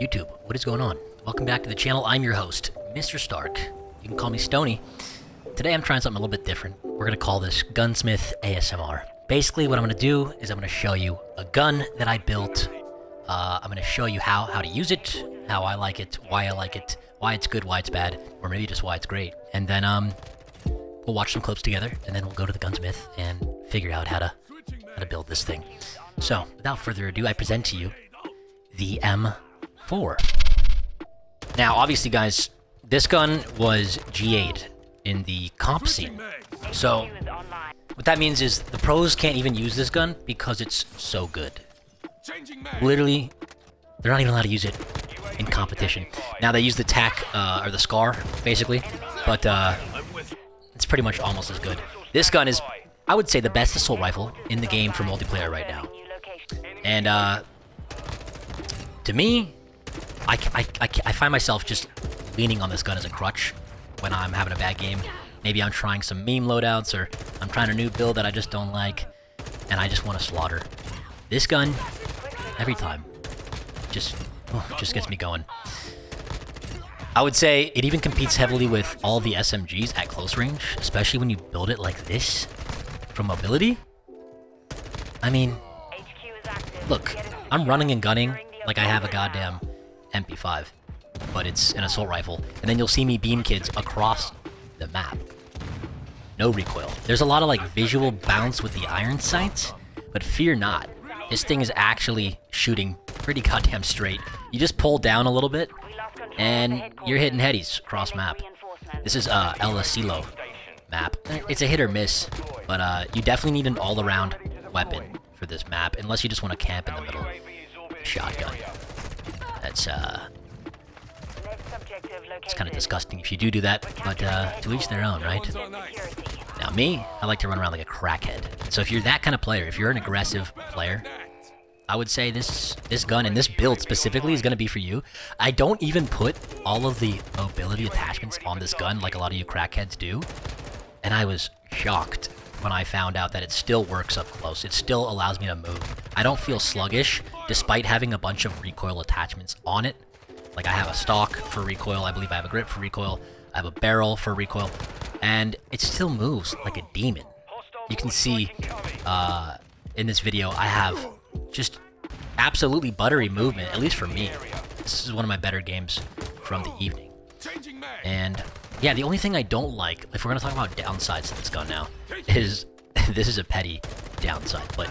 YouTube, what is going on? Welcome back to the channel. I'm your host, Mr. Stark. You can call me Stony. Today I'm trying something a little bit different. We're gonna call this Gunsmith ASMR. Basically what I'm gonna do is I'm gonna show you a gun that I built. I'm gonna show you how to use it, how I like it, why it's good, why it's bad, or maybe just why it's great. And then we'll watch some clips together, and then we'll go to the Gunsmith and figure out how to build this thing. So, without further ado, I present to you the M4. Now, obviously, guys, this gun was G8'd in the comp scene. So, what that means is the pros can't even use this gun because it's so good. Literally, they're not even allowed to use it in competition. Now, they use the TAC, or the SCAR, basically, but it's pretty much almost as good. This gun is, I would say, the best assault rifle in the game for multiplayer right now. And, to me, I find myself just leaning on this gun as a crutch when I'm having a bad game. Maybe I'm trying some meme loadouts, or I'm trying a new build that I just don't like, and I just want to slaughter. This gun, every time, just gets me going. I would say it even competes heavily with all the SMGs at close range, especially when you build it like this, from mobility. I mean, look, I'm running and gunning like I have a goddamn MP5, but it's an assault rifle, and then you'll see me beam kids across the map. No recoil. There's a lot of like visual bounce with the iron sights, but fear not. This thing is actually shooting pretty goddamn straight. You just pull down a little bit, and you're hitting headies across map. This is El Asilo map. It's a hit or miss, but you definitely need an all-around weapon for this map, unless you just want to camp in the middle. Shotgun. That's it's kind of disgusting if you do that, but to each their own, right? Now me, I like to run around like a crackhead. So if you're that kind of player, if you're an aggressive player, I would say this gun and this build specifically is going to be for you. I don't even put all of the mobility attachments on this gun like a lot of you crackheads do, and I was shocked when I found out that it still works up close. It still allows me to move. I don't feel sluggish, despite having a bunch of recoil attachments on it. Like I have a stock for recoil, I believe I have a grip for recoil, I have a barrel for recoil, and it still moves like a demon. You can see in this video, I have just absolutely buttery movement, at least for me. This is one of my better games from the evening. And yeah, the only thing I don't like, if we're going to talk about downsides to this gun now, is this is a petty downside, but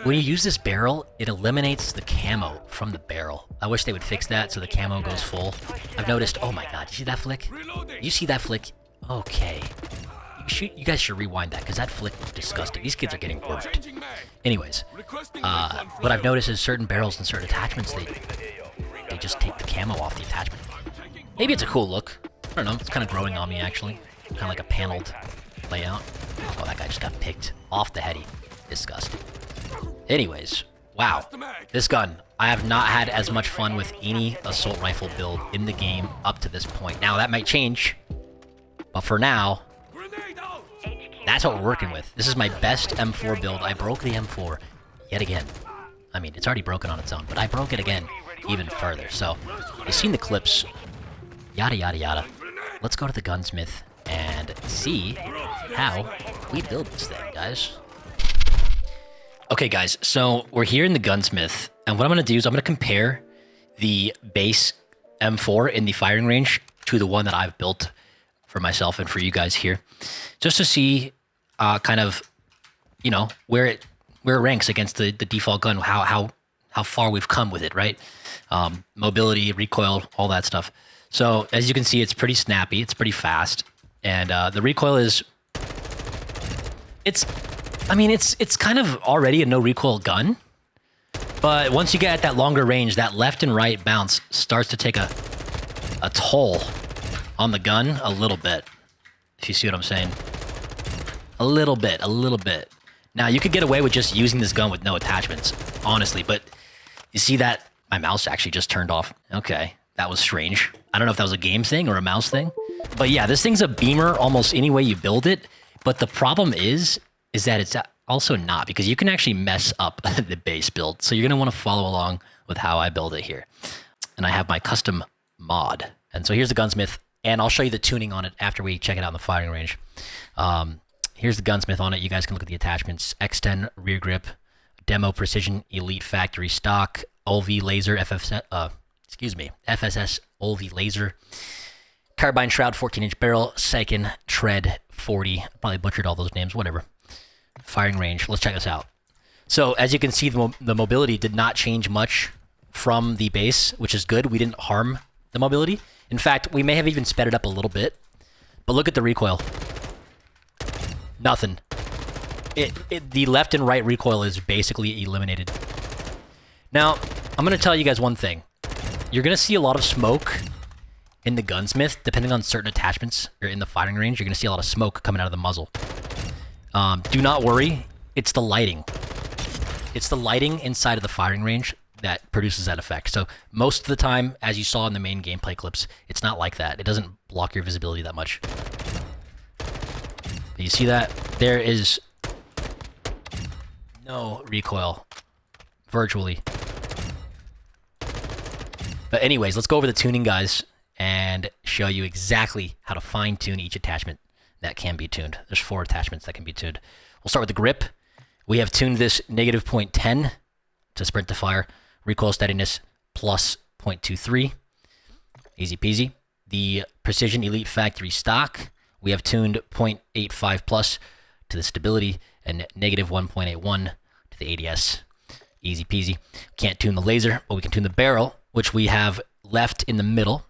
when you use this barrel, it eliminates the camo from the barrel. I wish they would fix that so the camo goes full. I've noticed, oh my god, you see that flick? You see that flick? Okay. You guys should rewind that, because that flick was disgusting. These kids are getting worked. Anyways, what I've noticed is certain barrels and certain attachments, they just take the camo off the attachment. Maybe it's a cool look. I don't know, it's kind of growing on me, actually. Kind of like a paneled layout. Oh, that guy just got picked off the heady. Disgusting. Anyways, wow. This gun, I have not had as much fun with any assault rifle build in the game up to this point. Now, that might change, but for now, that's what we're working with. This is my best M4 build. I broke the M4 yet again. I mean, it's already broken on its own, but I broke it again even further. So, you've seen the clips, yada yada yada. Let's go to the Gunsmith and see how we build this thing, guys. Okay, guys, so we're here in the Gunsmith, and what I'm going to do is I'm going to compare the base M4 in the firing range to the one that I've built for myself and for you guys here, just to see kind of, you know, where it ranks against the default gun, how far we've come with it, right? Mobility, recoil, all that stuff. So as you can see, it's pretty snappy, it's pretty fast, and the recoil is, it's kind of already a no recoil gun, but once you get at that longer range, that left and right bounce starts to take a toll on the gun a little bit, if you see what I'm saying. A little bit. Now, you could get away with just using this gun with no attachments, honestly, but you see that my mouse actually just turned off. Okay, that was strange. I don't know if that was a game thing or a mouse thing, but yeah, this thing's a beamer almost any way you build it, but the problem is that it's also not, because you can actually mess up the base build. So you're going to want to follow along with how I build it here. and I have my custom mod. And so here's the Gunsmith, and I'll show you the tuning on it after we check it out in the firing range. Here's the Gunsmith on it. You guys can look at the attachments. X10 rear grip, demo precision elite factory stock, ULV laser, FSS ULV laser, carbine shroud, 14-inch barrel, second tread 40. Probably butchered all those names, whatever. Firing range. Let's check this out. So as you can see, the mobility did not change much from the base, which is good. We didn't harm the mobility. In fact, we may have even sped it up a little bit. But look at the recoil. Nothing. The left and right recoil is basically eliminated. Now, I'm going to tell you guys one thing. You're going to see a lot of smoke in the Gunsmith, depending on certain attachments or in the firing range. You're going to see a lot of smoke coming out of the muzzle. Do not worry. It's the lighting. It's the lighting inside of the firing range that produces that effect. So most of the time, as you saw in the main gameplay clips, it's not like that. It doesn't block your visibility that much. You see that? There is no recoil, virtually. But anyways, let's go over the tuning, guys, and show you exactly how to fine-tune each attachment that can be tuned. There's 4 attachments that can be tuned. We'll start with the grip. We have tuned this negative 0.10 to sprint to fire. Recoil steadiness plus 0.23. Easy peasy. The Precision Elite Factory stock, we have tuned 0.85 plus to the stability and negative 1.81 to the ADS. Easy peasy. Can't tune the laser, but we can tune the barrel, which we have left in the middle.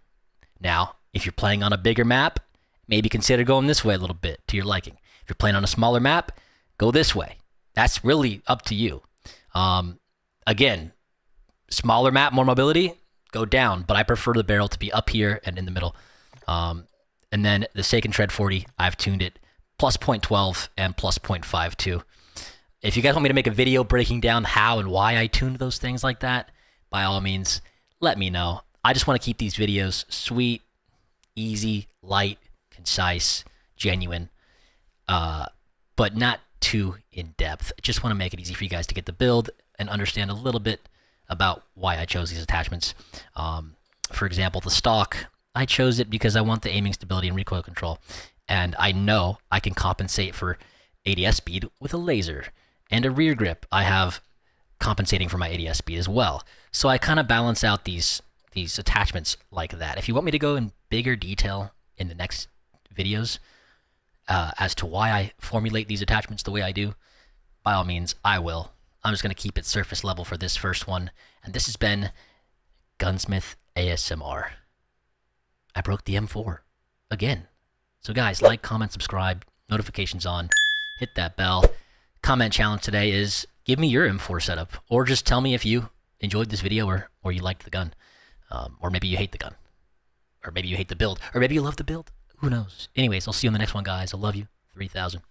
Now, if you're playing on a bigger map, maybe consider going this way a little bit to your liking. If you're playing on a smaller map, go this way. That's really up to you. Again, smaller map, more mobility, go down, but I prefer the barrel to be up here and in the middle. And then the second tread 40, I've tuned it plus 0.12 and plus 0.52. If you guys want me to make a video breaking down how and why I tuned those things like that, by all means, let me know. I just want to keep these videos sweet, easy, light, concise, genuine, but not too in-depth. Just want to make it easy for you guys to get the build and understand a little bit about why I chose these attachments. For example, the stock, I chose it because I want the aiming stability and recoil control. And I know I can compensate for ADS speed with a laser. And a rear grip, I have compensating for my ADS speed as well. So I kind of balance out these attachments like that. If you want me to go in bigger detail in the next videos as to why I formulate these attachments the way I do, by all means, I will. I'm just going to keep it surface level for this first one. And this has been Gunsmith ASMR. I broke the M4 again. So guys, like, comment, subscribe, notifications on, hit that bell. Comment challenge today is give me your M4 setup, or just tell me if you enjoyed this video or you liked the gun. Or maybe you hate the gun. Or maybe you hate the build. Or maybe you love the build. Who knows? Anyways, I'll see you on the next one, guys. I love you. 3,000.